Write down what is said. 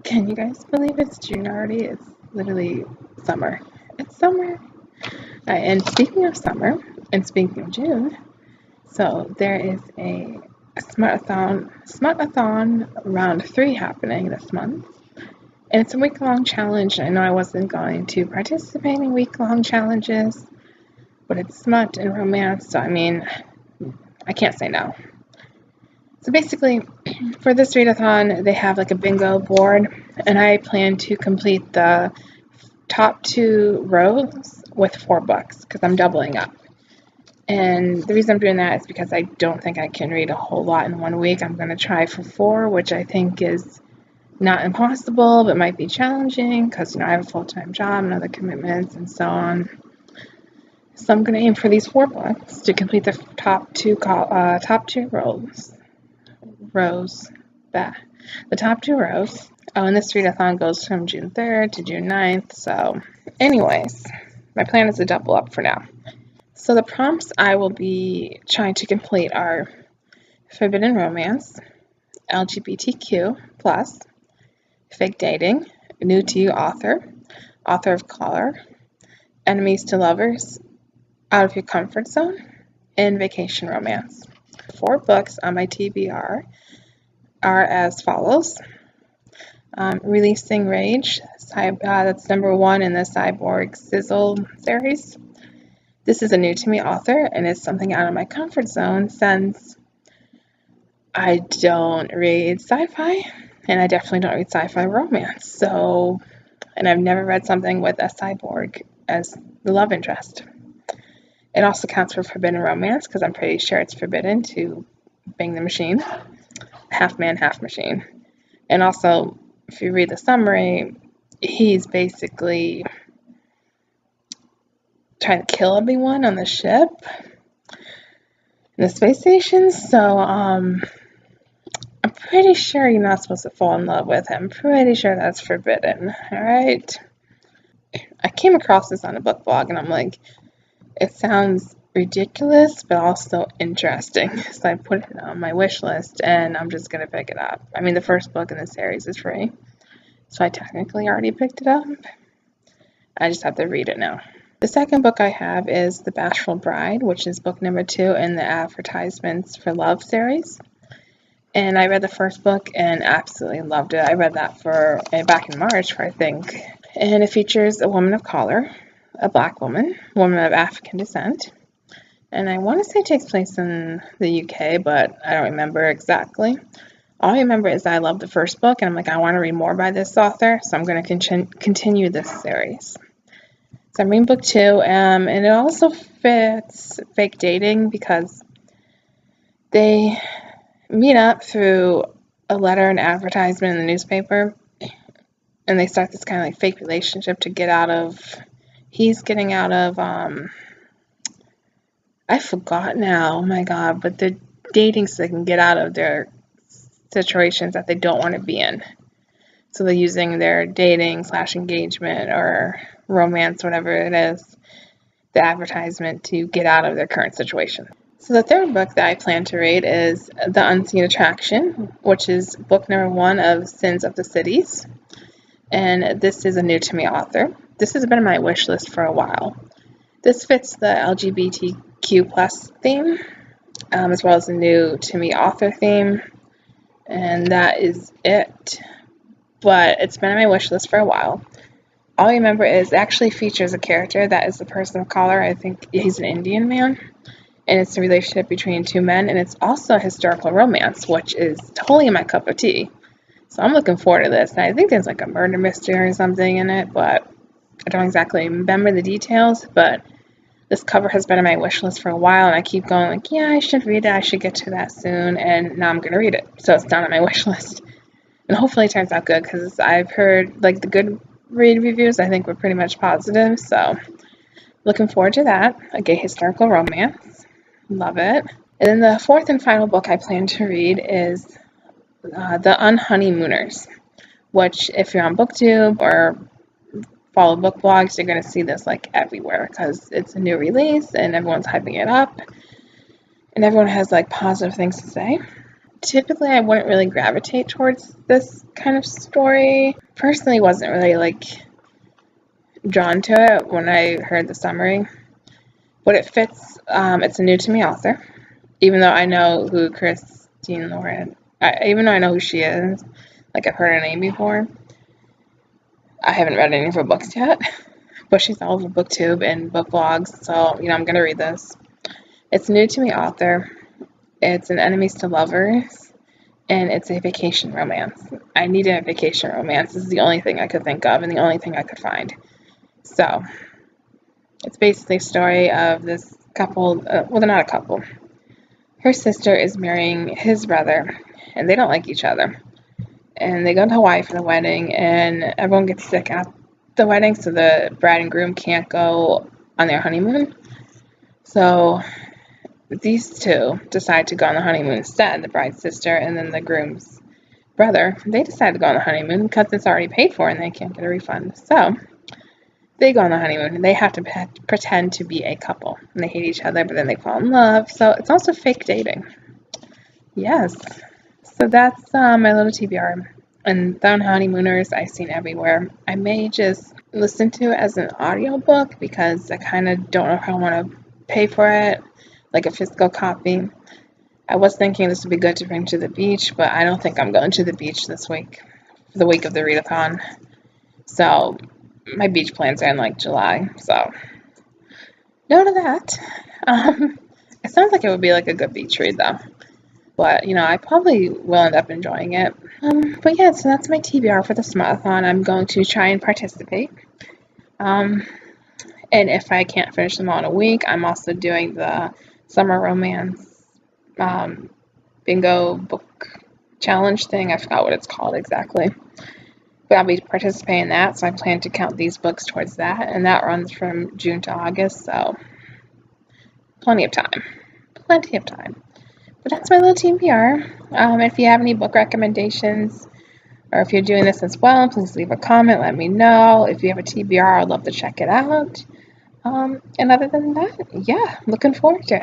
Can you guys believe it's June already? It's literally summer. It's summer. And speaking of summer, and speaking of June, so there is a Smutathon round 3 happening this month. And it's a week-long challenge. I know I wasn't going to participate in week-long challenges, but it's smut and romance, so I mean, I can't say no. So basically, for this readathon, they have like a bingo board, and I plan to complete the top 2 rows with 4 books because I'm doubling up. And the reason I'm doing that is because I don't think I can read a whole lot in 1 week. I'm going to try for 4, which I think is not impossible, but might be challenging because, I have a full-time job and other commitments and so on. So I'm going to aim for these 4 books to complete the top 2 the top 2 rows. Oh, and this readathon goes from June 3rd to June 9th. So anyways, my plan is to double up for now. So the prompts I will be trying to complete are forbidden romance, LGBTQ+, fake dating, new to you author of color, enemies to lovers, out of your comfort zone, and vacation romance. 4 books on my TBR are as follows. Releasing Rage, that's number 1 in the Cyborg Sizzle series. This is a new to me author, and it's something out of my comfort zone since I don't read sci-fi, and I definitely don't read sci-fi romance. And I've never read something with a cyborg as the love interest. It also counts for forbidden romance because I'm pretty sure it's forbidden to bang the machine. Half man, half machine. And also, if you read the summary, he's basically trying to kill everyone on the ship in the space station. So, I'm pretty sure you're not supposed to fall in love with him. Pretty sure that's forbidden. Alright? I came across this on a book blog and I'm like, it sounds ridiculous, but also interesting. So I put it on my wish list, and I'm just going to pick it up. I mean, the first book in the series is free, so I technically already picked it up. I just have to read it now. The second book I have is The Bashful Bride, which is book number 2 in the Advertisements for Love series. And I read the first book and absolutely loved it. I read that back in March, I think. And it features a woman of color, a black woman of African descent. And I want to say it takes place in the UK, but I don't remember exactly. All I remember is that I loved the first book, and I'm like, I want to read more by this author, so I'm going to continue this series. So I'm reading book 2, and it also fits fake dating because they meet up through a letter and advertisement in the newspaper, and they start this kind of like fake relationship to get out of. He's getting out of. I forgot now. Oh my god! But they're dating so they can get out of their situations that they don't want to be in. So they're using their dating / engagement or romance, whatever it is, the advertisement to get out of their current situation. So the third book that I plan to read is The Unseen Attraction, which is book number 1 of Sins of the Cities. And this is a new to me author. This has been on my wish list for a while. This fits the LGBTQ+ theme, as well as the new to me author theme. And that is it. But it's been on my wish list for a while. All I remember is it actually features a character that is a person of color. I think he's an Indian man. And it's a relationship between 2 men. And it's also a historical romance, which is totally my cup of tea. So I'm looking forward to this. And I think there's like a murder mystery or something in it, but I don't exactly remember the details. But this cover has been on my wish list for a while, and I keep going like, yeah, I should read it. I should get to that soon. And now I'm going to read it. So it's down on my wish list. And hopefully it turns out good because I've heard like the good read reviews I think were pretty much positive. So looking forward to that. A gay historical romance. Love it. And then the fourth and final book I plan to read is The Unhoneymooners, which if you're on BookTube or follow book blogs, you're going to see this like everywhere because it's a new release and everyone's hyping it up and everyone has like positive things to say. typically I wouldn't really gravitate towards this kind of story. Personally, wasn't really like drawn to it when I heard the summary, but it fits. It's a new to me author, even though I know who Christine Lauren, even though I know who she is, like I've heard her name before. I haven't read any of her books yet, but she's all over BookTube and book blogs, so I'm gonna read this. It's a new to me author. It's an enemies to lovers, and it's a vacation romance. I needed a vacation romance. This is the only thing I could think of and the only thing I could find. So it's basically a story of this couple. Well, they're not a couple. Her sister is marrying his brother, and they don't like each other. And they go to Hawaii for the wedding, and everyone gets sick at the wedding, so the bride and groom can't go on their honeymoon. So these two decide to go on the honeymoon instead, the bride's sister and then the groom's brother. They decide to go on the honeymoon because it's already paid for and they can't get a refund. So they go on the honeymoon and they have to pretend to be a couple. And they hate each other, but then they fall in love. So it's also fake dating. Yes. So that's my little TBR. And the honeymooners I've seen everywhere. I may just listen to it as an audiobook because I kind of don't know if I want to pay for it, like a physical copy. I was thinking this would be good to bring to the beach, but I don't think I'm going to the beach this week, the week of the readathon. So my beach plans are in like July, so no to that. It sounds like it would be like a good beach read though. But, I probably will end up enjoying it. But yeah, so that's my TBR for the Smutathon. I'm going to try and participate. And if I can't finish them all in a week, I'm also doing the summer romance bingo book challenge thing. I forgot what it's called exactly. But I'll be participating in that, so I plan to count these books towards that. And that runs from June to August, so plenty of time. Plenty of time. But that's my little TBR. If you have any book recommendations, or if you're doing this as well, please leave a comment. Let me know. If you have a TBR, I'd love to check it out. And other than that, yeah, looking forward to it.